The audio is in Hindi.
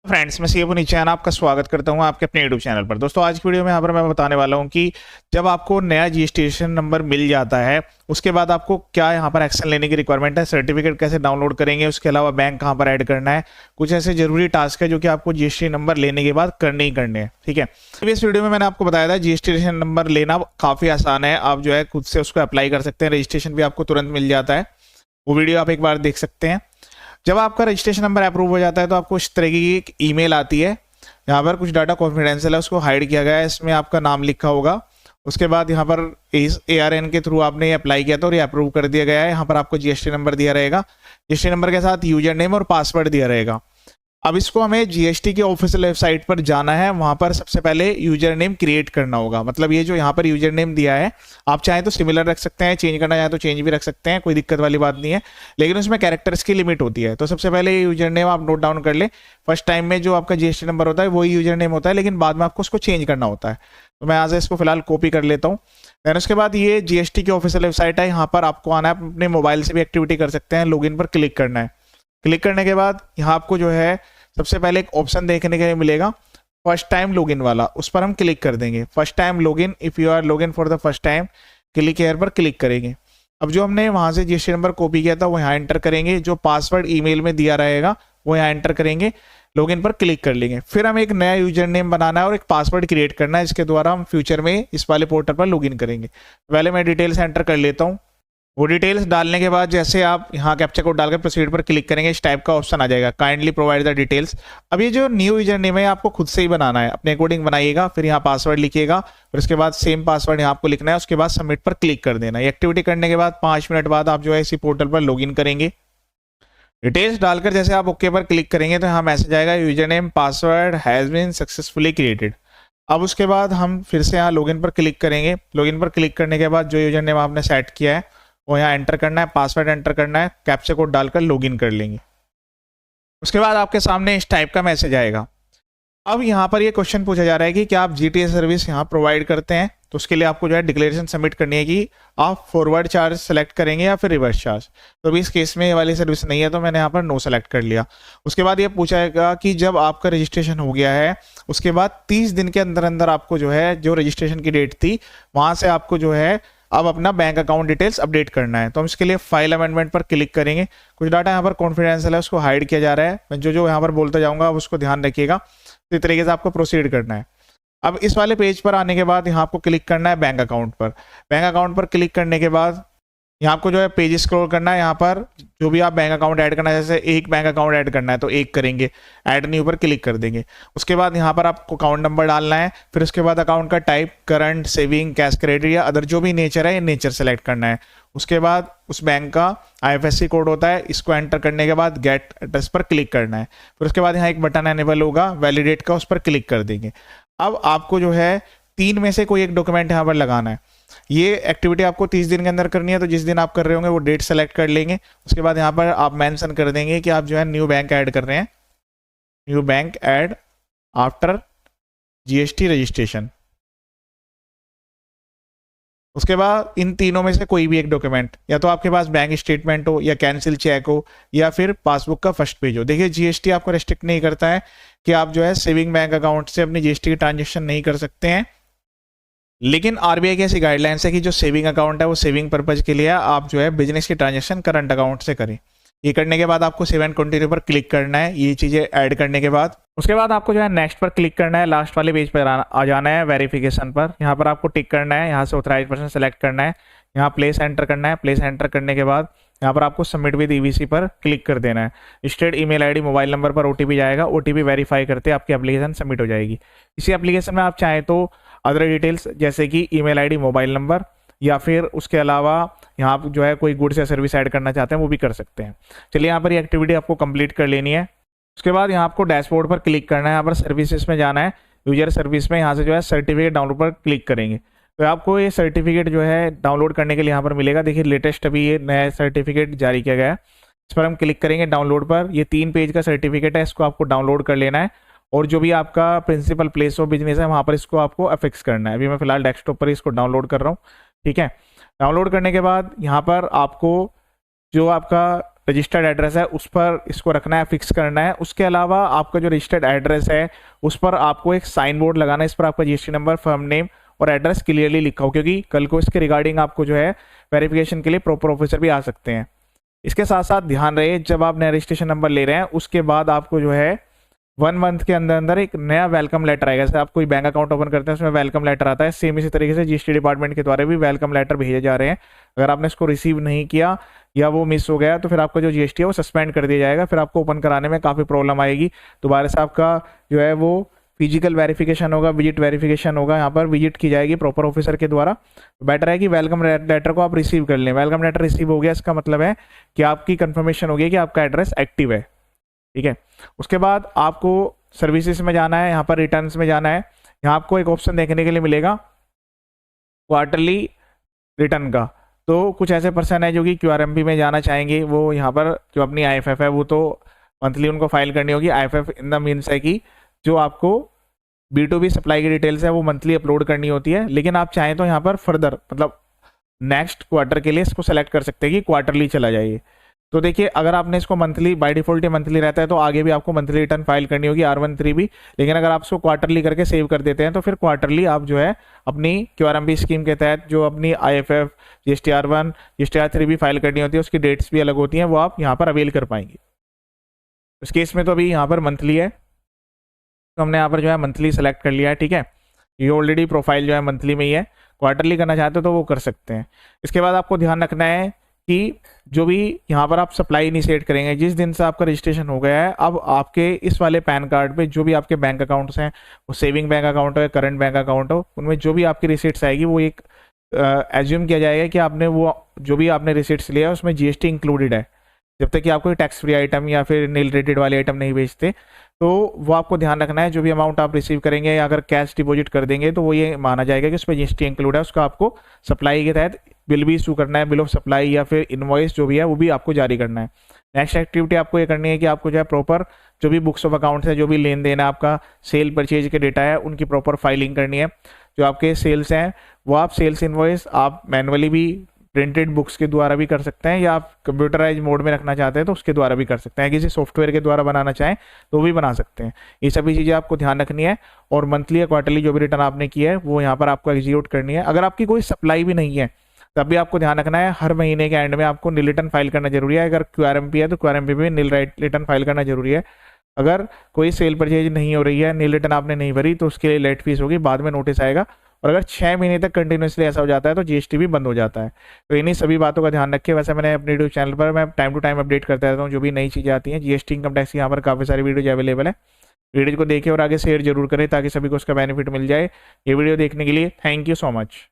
फ्रेंड्स, मैं सीए पुनीचैन आपका स्वागत करता हूं आपके अपने यूट्यूब चैनल पर। दोस्तों, आज की वीडियो में यहाँ पर मैं बताने वाला हूं कि जब आपको नया रजिस्ट्रेशन नंबर मिल जाता है उसके बाद आपको क्या यहाँ पर एक्शन लेने की रिक्वायरमेंट है, सर्टिफिकेट कैसे डाउनलोड करेंगे, उसके अलावा बैंक कहाँ पर ऐड करना है, कुछ ऐसे जरूरी टास्क है जो कि आपको जीएसटी नंबर लेने के बाद करने ही करने हैं। ठीक है, इस वीडियो में मैंने आपको बताया था रजिस्ट्रेशन नंबर लेना काफ़ी आसान है, आप जो है खुद से उसको अप्लाई कर सकते हैं, रजिस्ट्रेशन भी आपको तुरंत मिल जाता है। वो वीडियो आप एक बार देख सकते हैं। जब आपका रजिस्ट्रेशन नंबर अप्रूव हो जाता है तो आपको इस तरह की एक ईमेल आती है। यहाँ पर कुछ डाटा कॉन्फिडेंशियल है, उसको हाइड किया गया है, इसमें आपका नाम लिखा होगा। उसके बाद यहाँ पर ARN के थ्रू आपने ये अप्लाई किया था और ये अप्रूव कर दिया गया है। यहाँ पर आपको जीएसटी नंबर दिया रहेगा, जीएसटी नंबर के साथ यूजर नेम और पासवर्ड दिया रहेगा। अब इसको हमें जीएसटी की ऑफिशियल वेबसाइट पर जाना है, वहां पर सबसे पहले यूजर नेम क्रिएट करना होगा। मतलब ये जो यहाँ पर यूजर नेम दिया है, आप चाहें तो सिमिलर रख सकते हैं, चेंज करना चाहें तो चेंज भी रख सकते हैं, कोई दिक्कत वाली बात नहीं है, लेकिन उसमें कैरेक्टर्स की लिमिट होती है। तो सबसे पहले ये यूजर नेम आप नोट डाउन कर ले। फर्स्ट टाइम में जो आपका जीएसटी नंबर होता है वही यूजर नेम होता है, लेकिन बाद में आपको उसको चेंज करना होता है। तो मैं आज इसको फिलहाल कॉपी कर लेता हूँ। देन उसके बाद ये जीएसटी की ऑफिशियल वेबसाइट है, यहाँ पर आपको आना है, अपने मोबाइल से भी एक्टिविटी कर सकते हैं। लॉगिन पर क्लिक करना है। क्लिक करने के बाद यहाँ आपको जो है सबसे पहले एक ऑप्शन देखने के लिए मिलेगा, फर्स्ट टाइम लॉगिन वाला, उस पर हम क्लिक कर देंगे। First time login, if you are login for the first time, click here पर क्लिक करेंगे। अब जो हमने वहां से जीएसटी नंबर कॉपी किया था वो यहाँ एंटर करेंगे, जो पासवर्ड ईमेल में दिया रहेगा वो यहाँ एंटर करेंगे, लॉगिन पर क्लिक कर लेंगे। फिर हमें एक नया यूजर नेम बनाना है और एक पासवर्ड क्रिएट करना है, इसके द्वारा हम फ्यूचर में इस वाले पोर्टल पर लॉगिन करेंगे। पहले मैं डिटेल्स एंटर कर लेता हूँ। वो डिटेल्स डालने के बाद जैसे आप यहाँ कैप्चा कोड डालकर प्रोसीड पर क्लिक करेंगे, इस टाइप का ऑप्शन आ जाएगा, काइंडली प्रोवाइड द डिटेल्स। अब ये जो न्यू यूजर नेम है आपको खुद से ही बनाना है, अपने अकॉर्डिंग बनाइएगा। फिर यहाँ पासवर्ड लिखिएगा, फिर उसके बाद सेम पासवर्ड यहाँ आपको लिखना है, उसके बाद सबमिट पर क्लिक कर देना है। एक्टिविटी करने के बाद 5 मिनट बाद आप जो है इसी पोर्टल पर लॉगिन करेंगे। डिटेल्स डालकर जैसे आप ओके पर क्लिक करेंगे तो यहाँ मैसेज आएगा, user name password has been successfully created. अब उसके बाद हम फिर से यहाँ लॉगिन पर क्लिक करेंगे। लॉगिन पर क्लिक करने के बाद जो यूजर नेम आपने सेट किया है वो यहाँ एंटर करना है, पासवर्ड एंटर करना है, कैप्चा कोड डालकर लॉगिन कर लेंगे। उसके बाद आपके सामने इस टाइप का मैसेज आएगा। अब यहाँ पर ये क्वेश्चन पूछा जा रहा है कि क्या आप जीटीए सर्विस यहाँ प्रोवाइड करते हैं, तो उसके लिए आपको जो है डिक्लेरेशन सबमिट करनी है कि आप फॉरवर्ड चार्ज सेलेक्ट करेंगे या फिर रिवर्स चार्ज। तो अभी इस केस में ये वाली सर्विस नहीं है, तो मैंने यहाँ पर नो सेलेक्ट कर लिया। उसके बाद ये पूछाएगा कि जब आपका रजिस्ट्रेशन हो गया है उसके बाद 30 दिन के अंदर अंदर आपको जो है जो रजिस्ट्रेशन की डेट थी वहां से आपको जो है अब अपना बैंक अकाउंट डिटेल्स अपडेट करना है। तो हम इसके लिए फाइल अमेंडमेंट पर क्लिक करेंगे। कुछ डाटा यहाँ पर कॉन्फिडेंशियल है, उसको हाइड किया जा रहा है, मैं जो यहाँ पर बोलता जाऊँगा आप उसको ध्यान रखिएगा। तो इस तरीके से आपको प्रोसीड करना है। अब इस वाले पेज पर आने के बाद यहाँ आपको क्लिक करना है बैंक अकाउंट पर। बैंक अकाउंट पर क्लिक करने के बाद यहाँ आपको जो है पेज स्क्रॉल करना है। यहाँ पर जो भी आप बैंक अकाउंट ऐड करना है, जैसे एक बैंक अकाउंट ऐड करना है तो एक करेंगे, ऐड न्यू पर क्लिक कर देंगे। उसके बाद यहाँ पर आपको अकाउंट नंबर डालना है, फिर उसके बाद अकाउंट का type current, saving, cash credit या अदर जो भी नेचर है ये नेचर सेलेक्ट करना है। उसके बाद उस बैंक का IFSC कोड होता है, इसको एंटर करने के बाद गेट एड्रेस पर क्लिक करना है। फिर उसके बाद यहाँ एक बटन एनेबल होगा वैलिडेट का, उस पर क्लिक कर देंगे। अब आपको जो है 3 में से कोई एक डॉक्यूमेंट यहाँ पर लगाना है। ये एक्टिविटी आपको 30 दिन के अंदर करनी है, तो जिस दिन आप कर रहे होंगे वो डेट सेलेक्ट कर लेंगे। उसके बाद यहाँ पर आप मेंशन कर देंगे कि आप जो है न्यू बैंक ऐड कर रहे हैं, new bank add after GST registration. उसके बाद इन तीनों में से कोई भी एक डॉक्यूमेंट, या तो आपके पास बैंक स्टेटमेंट हो या कैंसिल चेक हो या फिर पासबुक का फर्स्ट पेज हो। देखिए जीएसटी आपको रेस्ट्रिक्ट नहीं करता है कि आप जो है सेविंग बैंक अकाउंट से अपनी जीएसटी की ट्रांजेक्शन नहीं कर सकते हैं, लेकिन आरबीआई की ऐसी गाइडलाइंस है कि जो सेविंग अकाउंट है वो सेविंग पर्पज के लिए आप जो है बिजनेस की ट्रांजेक्शन करंट अकाउंट से करें। ये करने के बाद आपको सेव एंड कंटिन्यू पर क्लिक करना है, ये चीज़ें ऐड करने के बाद उसके बाद आपको जो है नेक्स्ट पर क्लिक करना है। लास्ट वाले पेज पर आ जाना है वेरिफिकेशन पर, यहाँ पर आपको टिक करना है, यहाँ से ऑथराइज पर्सन सेलेक्ट करना है, यहाँ प्लेस एंटर करना है। प्लेस एंटर करने के बाद यहाँ पर आपको सबमिट विद ईवीसी पर क्लिक कर देना है। State email ID mobile number पर ओटीपी जाएगा, ओटीपी वेरीफाई करते आपकी एप्लीकेशन सबमिट हो जाएगी। इसी एप्लीकेशन में आप चाहें तो अदर डिटेल्स जैसे कि ईमेल आईडी, मोबाइल नंबर या फिर उसके अलावा यहाँ आप जो है कोई गुड्स या सर्विस ऐड करना चाहते हैं वो भी कर सकते हैं। चलिए यहाँ पर ये एक्टिविटी आपको कंप्लीट कर लेनी है। उसके बाद यहाँ आपको डैशबोर्ड पर क्लिक करना है, यहाँ पर सर्विसेज में जाना है, यूजर सर्विस में यहाँ से जो है सर्टिफिकेट डाउनलोड पर क्लिक करेंगे तो आपको ये सर्टिफिकेट जो है डाउनलोड करने के लिए यहाँ पर मिलेगा। देखिए लेटेस्ट अभी ये नया सर्टिफिकेट जारी किया गया है, इस पर हम क्लिक करेंगे डाउनलोड पर। ये 3 पेज का सर्टिफिकेट है, इसको आपको डाउनलोड कर लेना है और जो भी आपका प्रिंसिपल प्लेस ऑफ बिजनेस है वहाँ पर इसको आपको अफिक्स करना है। अभी मैं फिलहाल डेस्कटॉप पर इसको डाउनलोड कर रहा हूँ। ठीक है, डाउनलोड करने के बाद यहाँ पर आपको जो आपका रजिस्टर्ड एड्रेस है उस पर इसको रखना है, फिक्स करना है। उसके अलावा आपका जो रजिस्टर्ड एड्रेस है उस पर आपको एक साइन बोर्ड लगाना है, इस पर आपका जीएसटी नंबर, फर्म नेम और एड्रेस क्लियरली लिखा हो, क्योंकि कल को इसके रिगार्डिंग आपको जो है वेरिफिकेशन के लिए प्रॉपर ऑफिसर भी आ सकते हैं। इसके साथ साथ ध्यान रहे, जब आप नया रजिस्ट्रेशन नंबर ले रहे हैं उसके बाद आपको जो है 1 मंथ के अंदर अंदर एक नया वेलकम लेटर आएगा। जैसे आप कोई बैंक अकाउंट ओपन करते हैं उसमें वेलकम लेटर आता है, सेम इसी तरीके से जीएसटी डिपार्टमेंट के द्वारा भी वेलकम लेटर भेजे जा रहे हैं। अगर आपने इसको रिसीव नहीं किया या वो मिस हो गया तो फिर आपका जो जीएसटी है वो सस्पेंड कर दिया जाएगा, फिर आपको ओपन कराने में काफ़ी प्रॉब्लम आएगी। दोबारा से आपका जो है वो फिजिकल वेरिफिकेशन होगा, विजिट वेरिफिकेशन होगा, यहाँ पर विजिट की जाएगी प्रॉपर ऑफिसर के द्वारा। बेटर है कि वेलकम लेटर को आप रिसीव कर लें। वेलकम लेटर रिसीव हो गया, इसका मतलब है कि आपकी कंफर्मेशन हो गई कि आपका एड्रेस एक्टिव है, ठीक है। उसके बाद आपको सर्विसेज में जाना है, यहाँ पर रिटर्न्स में जाना है। यहाँ आपको एक ऑप्शन देखने के लिए मिलेगा क्वार्टरली रिटर्न का। तो कुछ ऐसे पर्सन है जो कि क्यूआरएमपी में जाना चाहेंगे, वो यहाँ पर जो अपनी आईएफएफ है वो तो मंथली उनको फाइल करनी होगी। आईएफएफ इन द मीन्स है कि जो आपको B2B सप्लाई की डिटेल्स है वो मंथली अपलोड करनी होती है, लेकिन आप चाहें तो यहाँ पर फर्दर मतलब नेक्स्ट क्वार्टर के लिए इसको सेलेक्ट कर सकते हैं कि क्वार्टरली चला जाइए। तो देखिए, अगर आपने इसको मंथली बाय डिफॉल्ट मंथली रहता है तो आगे भी आपको मंथली रिटर्न फाइल करनी होगी R13 भी, लेकिन अगर आप इसको क्वार्टरली करके सेव कर देते हैं तो फिर क्वार्टरली आप जो है अपनी क्यूआरएमपी स्कीम के तहत जो अपनी आईएफएफ, GSTR1, GSTR3 भी फाइल करनी होती है, उसकी डेट्स भी अलग होती हैं, वो आप यहाँ पर अवेल कर पाएंगे। इस केस में तो अभी यहाँ पर मंथली है तो हमने यहाँ पर जो है मंथली सेलेक्ट कर लिया है, ठीक है। ये ऑलरेडी प्रोफाइल जो है मंथली में ही है, क्वार्टरली करना चाहते हो तो वो कर सकते हैं। इसके बाद आपको ध्यान रखना है कि जो भी यहाँ पर आप सप्लाई इनिशिएट करेंगे, जिस दिन से आपका रजिस्ट्रेशन हो गया है, अब आपके इस वाले पैन कार्ड पे जो भी आपके बैंक अकाउंट्स हैं, वो सेविंग बैंक अकाउंट हो या करंट बैंक अकाउंट हो, उनमें जो भी आपकी रिसीट्स आएगी वो एक एज्यूम किया जाएगा कि आपने वो जो भी आपने रिसीट्स लिया है उसमें जीएसटी इंक्लूडेड है, जब तक कि आप कोई टैक्स फ्री आइटम या फिर नील रेटेड वाले आइटम नहीं बेचते। तो वो आपको ध्यान रखना है, जो भी अमाउंट आप रिसीव करेंगे या अगर कैश डिपॉजिट कर देंगे तो वो ये माना जाएगा कि उस पर जीएसटी इंक्लूड है, उसका आपको सप्लाई के तहत बिल भी इशू करना है, बिल ऑफ सप्लाई या फिर इनवॉइस जो भी है वो भी आपको जारी करना है। नेक्स्ट एक्टिविटी आपको ये करनी है कि आपको जो है प्रॉपर जो भी बुक्स ऑफ अकाउंट्स है, जो भी लेन देन है, आपका सेल परचेज के डेटा है, उनकी प्रॉपर फाइलिंग करनी है। जो आपके सेल्स हैं वो आप सेल्स इनवॉइस आप मैनुअली भी प्रिंटेड बुक्स के द्वारा भी कर सकते हैं, या आप कंप्यूटराइज मोड में रखना चाहते हैं तो उसके द्वारा भी कर सकते हैं, किसी सॉफ्टवेयर के द्वारा बनाना चाहें तो भी बना सकते हैं। ये सभी चीज़ें आपको ध्यान रखनी है और मंथली या क्वार्टरली जो भी रिटर्न आपने किया है वो यहाँ पर आपको एग्जीक्यूट करनी है। अगर आपकी कोई सप्लाई भी नहीं है तब भी आपको ध्यान रखना है, हर महीने के एंड में आपको नील रिटर्न फाइल करना जरूरी है। अगर क्यूआरएमपी है तो क्यूआरएमपी में नील रिटर्न फाइल करना जरूरी है। अगर कोई सेल परचेज नहीं हो रही है, नील रिटर्न आपने नहीं भरी, तो उसके लिए लेट फीस होगी, बाद में नोटिस आएगा। और अगर 6 महीने तक कंटिन्यूसली ऐसा हो जाता है तो जीएसटी भी बंद हो जाता है। तो इन्हीं सभी बातों का ध्यान रखें। वैसे मैंने अपने यूट्यूब चैनल पर मैं टाइम टू टाइम अपडेट करता रहता हूँ, जो भी नई चीज़ें आती हैं जीएसटी इनकम टैक्स की, यहाँ पर काफ़ी सारी वीडियो अवेलेबल है। वीडियो को देखें और आगे शेयर जरूर करें ताकि सभी को उसका बेनिफिट मिल जाए। ये वीडियो देखने के लिए थैंक यू सो मच।